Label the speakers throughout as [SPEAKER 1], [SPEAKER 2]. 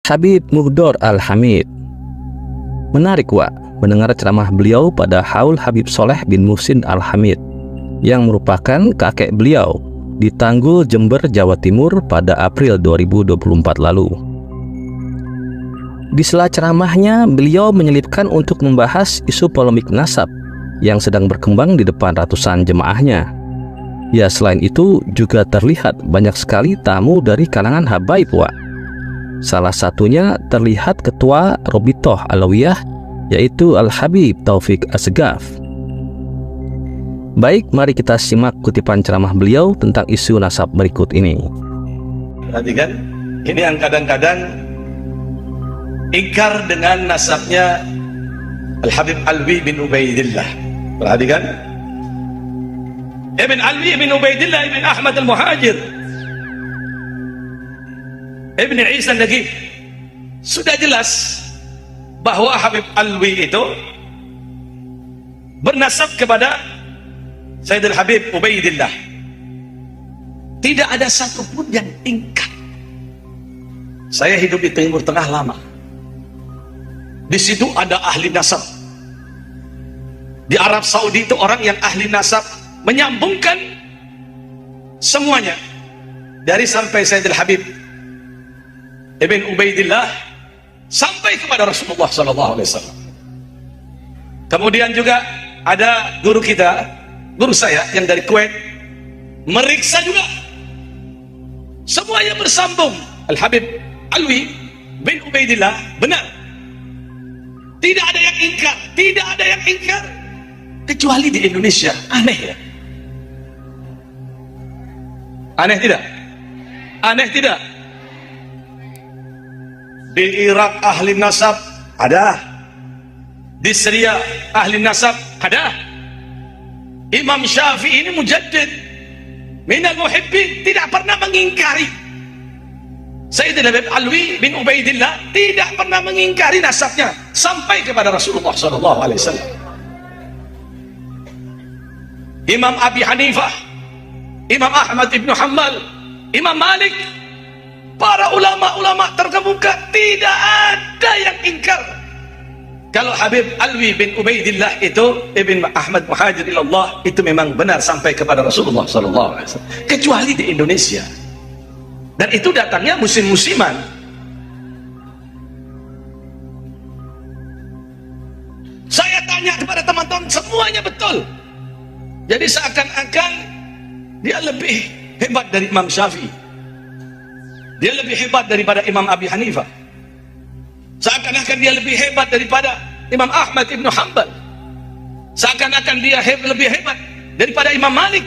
[SPEAKER 1] Habib Muhdor Al-Hamid. Menarik Wak, mendengar ceramah beliau pada Haul Habib Soleh bin Muhsin Al-Hamid yang merupakan kakek beliau di Tanggul, Jember, Jawa Timur pada April 2024 lalu. Di sela ceramahnya, beliau menyelipkan untuk membahas isu polemik nasab yang sedang berkembang di depan ratusan jemaahnya. Ya, selain itu juga terlihat banyak sekali tamu dari kalangan habaib Wak. Salah satunya terlihat Ketua Robitoh Alawiyah, yaitu Al-Habib Taufik Assegaf. Baik, mari kita simak kutipan ceramah beliau tentang isu nasab berikut ini.
[SPEAKER 2] Perhatikan, ini yang kadang-kadang ingkar dengan nasabnya Al-Habib Alwi bin Ubaidillah. Perhatikan, Ibn Alwi bin Ubaidillah Ibn Ahmad Al-Muhajir Ibn Isa Nagib. Sudah jelas bahwa Habib Alwi itu bernasab kepada Sayyidul Habib Ubaidillah. Tidak ada satupun yang ingkar. Saya hidup di Timur Tengah lama. Di situ ada ahli nasab. Di Arab Saudi itu orang yang ahli nasab menyambungkan semuanya dari sampai Sayyidul Habib Ibn Ubaidillah sampai kepada Rasulullah SAW. Kemudian juga ada guru kita, guru saya yang dari Kuwait, meriksa juga semuanya bersambung. Al-Habib Alwi bin Ubaidillah benar, tidak ada yang ingkar, tidak ada yang ingkar kecuali di Indonesia. Aneh ya? Aneh tidak? Aneh tidak? Di Irak ahli nasab ada, di Syria ahli nasab ada. Imam Syafi'i ini mujaddid minal muhibbin, tidak pernah mengingkari. Sayyidina Habib Alwi bin Ubaidillah tidak pernah mengingkari nasabnya sampai kepada Rasulullah SAW. Imam Abi Hanifah, Imam Ahmad ibn Hanbal, Imam Malik, para ulama-ulama terkemuka, tidak ada yang ingkar kalau Habib Alwi bin Ubaidillah itu Ibn Ahmad Muhajir ilallah itu memang benar sampai kepada Rasulullah SAW, kecuali di Indonesia. Dan itu datangnya musim-musiman. Saya tanya kepada teman-teman, semuanya betul. Jadi seakan-akan dia lebih hebat dari Imam Syafi'i, dia lebih hebat daripada Imam Abi Hanifah, seakan-akan dia lebih hebat daripada Imam Ahmad ibn Hanbal, seakan-akan dia lebih hebat daripada Imam Malik.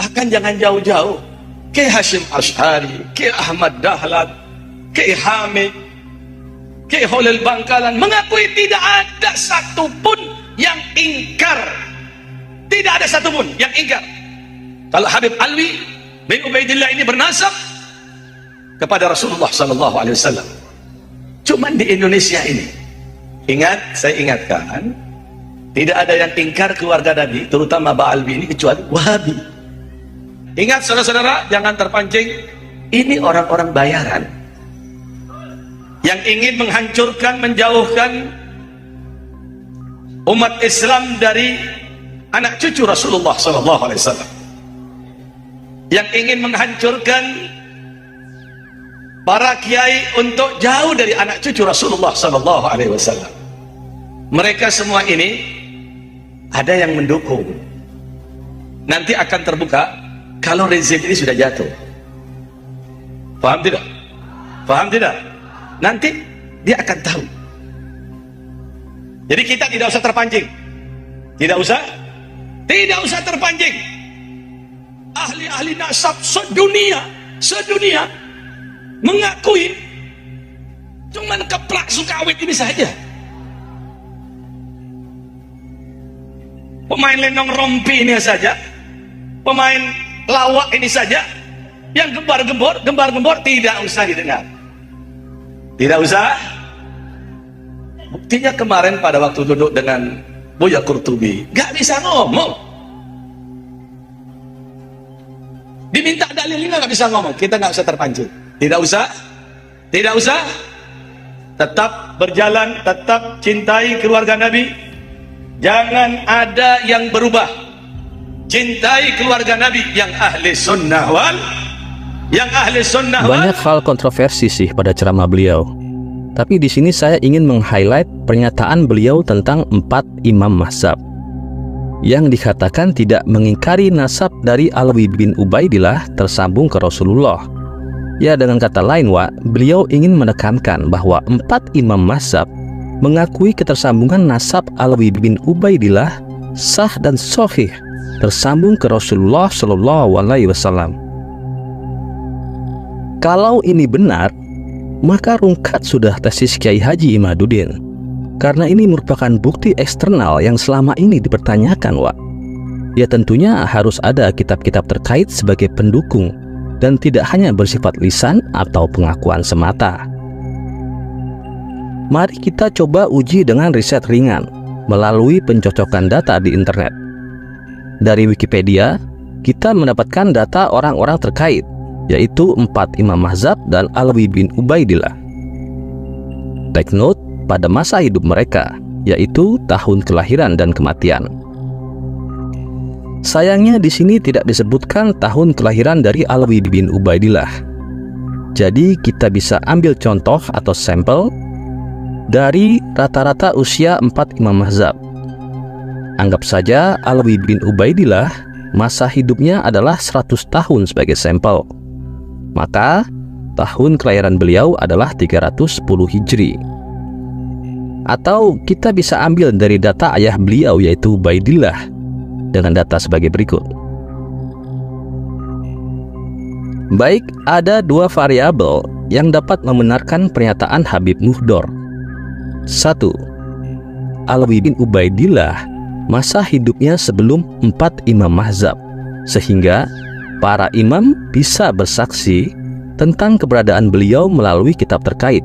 [SPEAKER 2] Bahkan jangan jauh-jauh, Kiai Hashim Ash'ari, Kiai Ahmad Dahlan, Kiai Hamid, Kiai Holil Bangkalan mengakui tidak ada satupun yang ingkar. Tidak ada satupun yang ingkar kalau Habib Alwi bin Ubaidillah ini bernasab kepada Rasulullah SAW. Cuman di Indonesia ini, ingat, saya ingatkan, tidak ada yang ingkar keluarga Nabi, terutama Ba'alwi ini, kecuali Wahabi. Ingat saudara-saudara, jangan terpancing. Ini orang-orang bayaran yang ingin menghancurkan, menjauhkan umat Islam dari anak cucu Rasulullah SAW, yang ingin menghancurkan para kiai untuk jauh dari anak cucu Rasulullah SAW. Mereka semua ini ada yang mendukung. Nanti akan terbuka kalau rezim ini sudah jatuh. Paham tidak? Paham tidak? Nanti dia akan tahu. Jadi kita tidak usah terpancing. Tidak usah terpancing. Ahli-ahli nasab sedunia mengakui, cuman keplak Sukawit ini saja, pemain lenong rompi ini saja, pemain lawak ini saja, yang gembar-gembor tidak usah didengar, tidak usah. Buktinya kemarin pada waktu duduk dengan Buya Qurtubi gak bisa ngomong, diminta dalilnya nggak bisa ngomong. Kita nggak usah terpancing, tidak usah Tidak usah. Tetap berjalan, tetap cintai keluarga Nabi. Jangan ada yang berubah. Cintai keluarga Nabi yang ahli sunnah wal
[SPEAKER 1] Banyak hal kontroversi sih pada ceramah beliau. Tapi di sini saya ingin meng-highlight pernyataan beliau tentang 4 imam mazhab yang dikatakan tidak mengingkari nasab dari Alwi bin Ubaidillah tersambung ke Rasulullah. Ya, dengan kata lain, beliau ingin menekankan bahwa 4 imam mazhab mengakui ketersambungan nasab Alwi bin Ubaidillah sah dan sahih tersambung ke Rasulullah Shallallahu Alaihi Wasallam. Kalau ini benar, maka rungkat sudah tesis Kiai Haji Imaduddin, karena ini merupakan bukti eksternal yang selama ini dipertanyakan, Ya, tentunya harus ada kitab-kitab terkait sebagai pendukung dan tidak hanya bersifat lisan atau pengakuan semata. Mari kita coba uji dengan riset ringan melalui pencocokan data di internet. Dari Wikipedia, kita mendapatkan data orang-orang terkait, yaitu 4 imam mazhab dan Alwi bin Ubaidillah. Take note pada masa hidup mereka, yaitu tahun kelahiran dan kematian. Sayangnya di sini tidak disebutkan tahun kelahiran dari Alwi bin Ubaidillah. Jadi kita bisa ambil contoh atau sampel dari rata-rata usia 4 imam mazhab. Anggap saja Alwi bin Ubaidillah masa hidupnya adalah 100 tahun sebagai sampel. Maka tahun kelahiran beliau adalah 310 Hijri. Atau kita bisa ambil dari data ayah beliau yaitu Ubaidillah dengan data sebagai berikut. Baik, ada 2 variabel yang dapat membenarkan pernyataan Habib Muhdor. 1. Alwi bin Ubaidillah masa hidupnya sebelum 4 imam mazhab, sehingga para imam bisa bersaksi tentang keberadaan beliau melalui kitab terkait.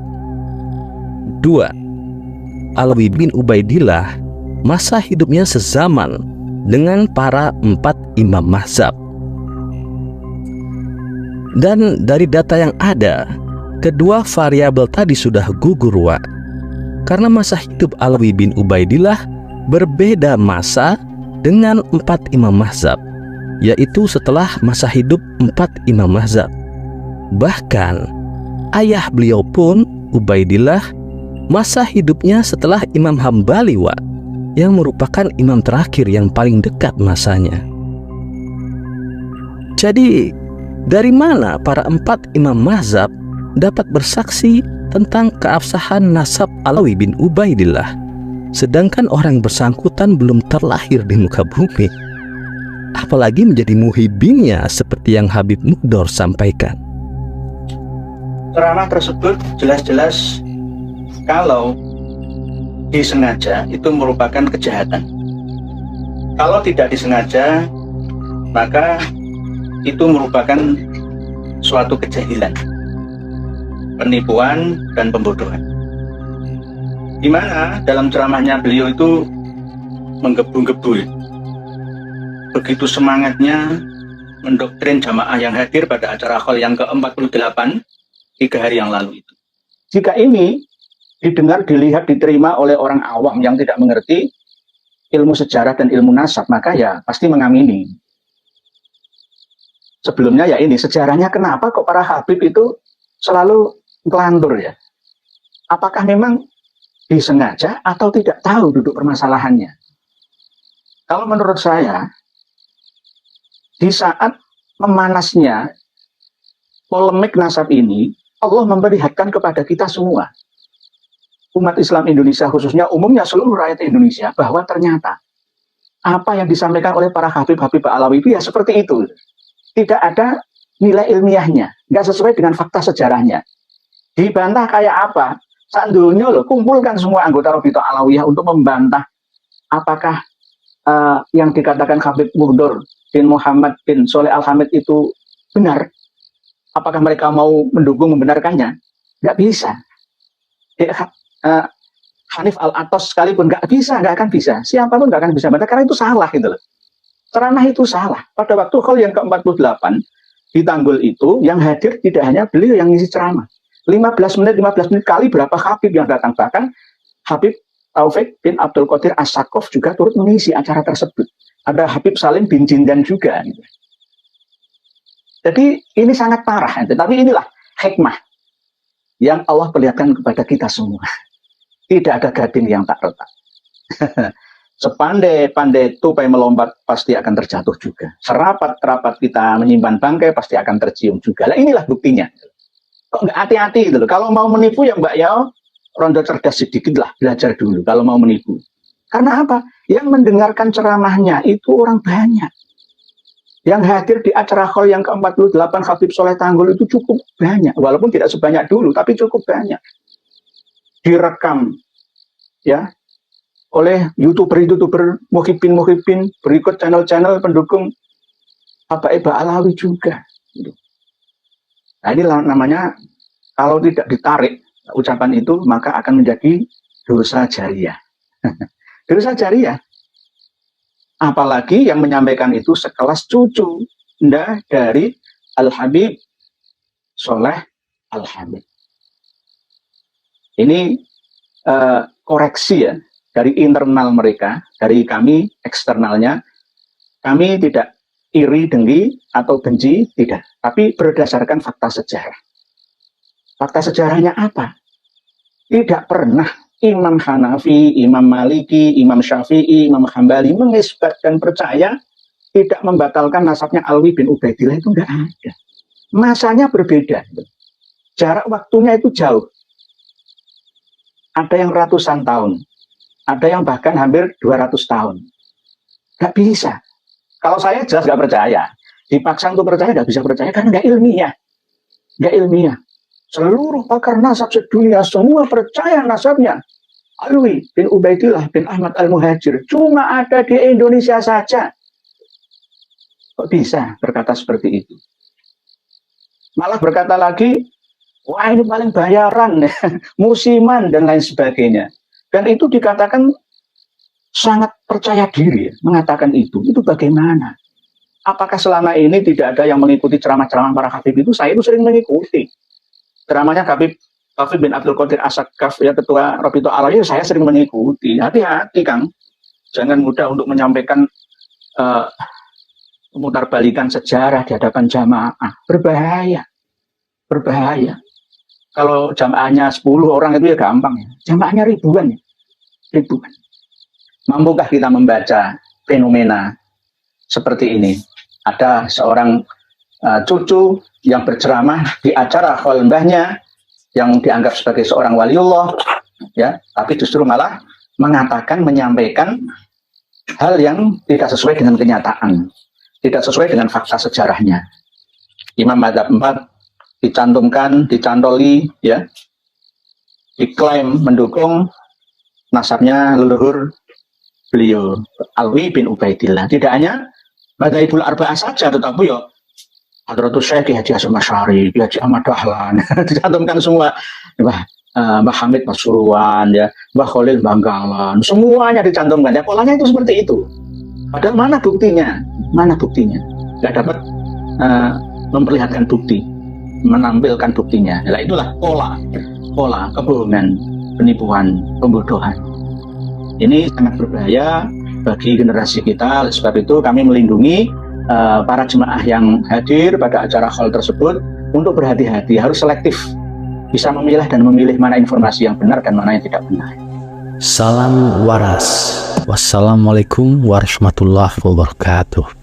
[SPEAKER 1] 2. Alwi bin Ubaidillah masa hidupnya sezaman dengan para 4 imam mazhab. Dan dari data yang ada, kedua variabel tadi sudah gugur, karena masa hidup Alwi bin Ubaidillah berbeda masa dengan 4 imam mazhab, yaitu setelah masa hidup 4 imam mazhab. Bahkan ayah beliau pun, Ubaidillah, masa hidupnya setelah Imam Hambali, yang merupakan imam terakhir yang paling dekat masanya. Jadi, dari mana para 4 imam mazhab dapat bersaksi tentang keabsahan nasab Alwi bin Ubaidillah, sedangkan orang bersangkutan belum terlahir di muka bumi, apalagi menjadi muhibinnya seperti yang Habib Muhdor sampaikan.
[SPEAKER 3] Ceramah tersebut jelas-jelas kalau disengaja itu merupakan kejahatan. Kalau tidak disengaja, maka itu merupakan suatu kejahilan, penipuan dan pembodohan. Di mana dalam ceramahnya beliau itu menggebu-gebu, begitu semangatnya mendoktrin jamaah yang hadir pada acara khol yang ke-48 3 hari yang lalu itu. Jika ini didengar, dilihat, diterima oleh orang awam yang tidak mengerti ilmu sejarah dan ilmu nasab, maka ya pasti mengamini. Sebelumnya ya ini sejarahnya, kenapa kok para habib itu selalu ngelantur ya? Apakah memang disengaja atau tidak tahu duduk permasalahannya? Kalau menurut saya, di saat memanasnya polemik nasab ini, Allah memperlihatkan kepada kita semua, umat Islam Indonesia khususnya, umumnya seluruh rakyat Indonesia, bahwa ternyata apa yang disampaikan oleh para habib-habib Alawi itu ya seperti itu. Tidak ada nilai ilmiahnya, nggak sesuai dengan fakta sejarahnya. Dibantah kayak apa? Sandunya loh, kumpulkan semua anggota Rabithah Alawiyah untuk membantah apakah yang dikatakan Habib Muhdor bin Muhammad bin Soleh Al-Hamid itu benar. Apakah mereka mau mendukung, membenarkannya? Nggak bisa. Hanif Al-Atos sekalipun nggak bisa, nggak akan bisa. Siapapun nggak akan bisa. Karena itu salah gitu loh. Ceramah itu salah. Pada waktu khol yang ke-48 di Tanggul itu, yang hadir tidak hanya beliau yang ngisi ceramah. 15 menit kali berapa Habib yang datang. Bahkan Habib Taufik bin Abdul Qadir As-Sakaf juga turut mengisi acara tersebut. Ada Habib Salim bin Jindan juga. Jadi ini sangat parah. Tetapi inilah hikmah yang Allah perlihatkan kepada kita semua. Tidak ada gading yang tak retak. Sepandai-pandai tupai melompat pasti akan terjatuh juga. Serapat-rapat kita menyimpan bangkai pasti akan tercium juga. Nah, inilah buktinya. Kok nggak hati-hati gitu loh. Kalau mau menipu ya Mbak Yao, rondo cerdas sedikit lah, belajar dulu kalau mau menipu. Karena apa? Yang mendengarkan ceramahnya itu orang banyak. Yang hadir di acara hall yang ke-48 Habib Soleh Tanggul itu cukup banyak. Walaupun tidak sebanyak dulu, tapi cukup banyak. Direkam ya oleh YouTuber, muhibin, berikut channel-channel pendukung Eba Alawi juga. Nah ini namanya kalau tidak ditarik ucapan itu maka akan menjadi dosa jariah. Dosa jariah. Apalagi yang menyampaikan itu sekelas cucu dari Al-Habib Soleh Al-Habib. Ini koreksi ya dari internal mereka, dari kami eksternalnya. Kami tidak iri, dengki, atau benci, tidak. Tapi berdasarkan fakta sejarah. Fakta sejarahnya apa? Tidak pernah Imam Hanafi, Imam Maliki, Imam Syafi'i, Imam Hambali mengisbatkan percaya tidak membatalkan nasabnya Alwi bin Ubaidillah, itu enggak ada. Masanya berbeda. Jarak waktunya itu jauh. Ada yang ratusan tahun. Ada yang bahkan hampir 200 tahun. Nggak bisa. Kalau saya jelas nggak percaya. Dipaksa untuk percaya nggak bisa percaya karena nggak ilmiah. Nggak ilmiah. Seluruh pakar nasab sedunia semua percaya nasabnya Alwi bin Ubaidillah bin Ahmad Al-Muhajir. Cuma ada di Indonesia saja. Kok bisa berkata seperti itu? Malah berkata lagi, wah ini paling bayaran, musiman, dan lain sebagainya. Dan itu dikatakan sangat percaya diri, mengatakan itu. Itu bagaimana? Apakah selama ini tidak ada yang mengikuti ceramah-ceramah para Habib itu? Saya itu sering mengikuti. Ceramahnya Habib Taufik bin Abdul Qadir As-Sakaf, ya ketua Rabithah Alawi, saya sering mengikuti. Hati-hati Kang, jangan mudah untuk menyampaikan memutarbalikan sejarah di hadapan jamaah. Berbahaya. Berbahaya. Kalau jamaahnya 10 orang itu ya gampang ya. Jamaahnya ribuan ya. Ribuan. Mampukah kita membaca fenomena seperti ini? Ada seorang cucu yang berceramah di acara hall mbahnya yang dianggap sebagai seorang waliullah, ya, tapi justru malah mengatakan, menyampaikan hal yang tidak sesuai dengan kenyataan, tidak sesuai dengan fakta sejarahnya. Imam Madzhab 4 dicantumkan, dicantoli, ya, diklaim mendukung nasabnya leluhur beliau Alwi bin Ubaidillah. Tidak hanya Madzhabul Arba'ah saja, tetapi ya Hadratus Syekh Ki Haji Hasyim Asy'ari, Ki Haji Ahmad Dahlan, dicantumkan semua. Mbah Hamid Pasuruan, ya, Mbah Khalil Bangkalan, semuanya dicantumkan. Ya, polanya itu seperti itu. Padahal mana buktinya? Mana buktinya? Nggak dapat memperlihatkan bukti, menampilkan buktinya. Nah, itulah pola kebohongan, penipuan, pembodohan. Ini sangat berbahaya bagi generasi kita. Oleh sebab itu kami melindungi para jemaah yang hadir pada acara hall tersebut untuk berhati-hati, harus selektif, bisa memilah dan memilih mana informasi yang benar dan mana yang tidak benar.
[SPEAKER 1] Salam waras. Wassalamualaikum warahmatullahi wabarakatuh.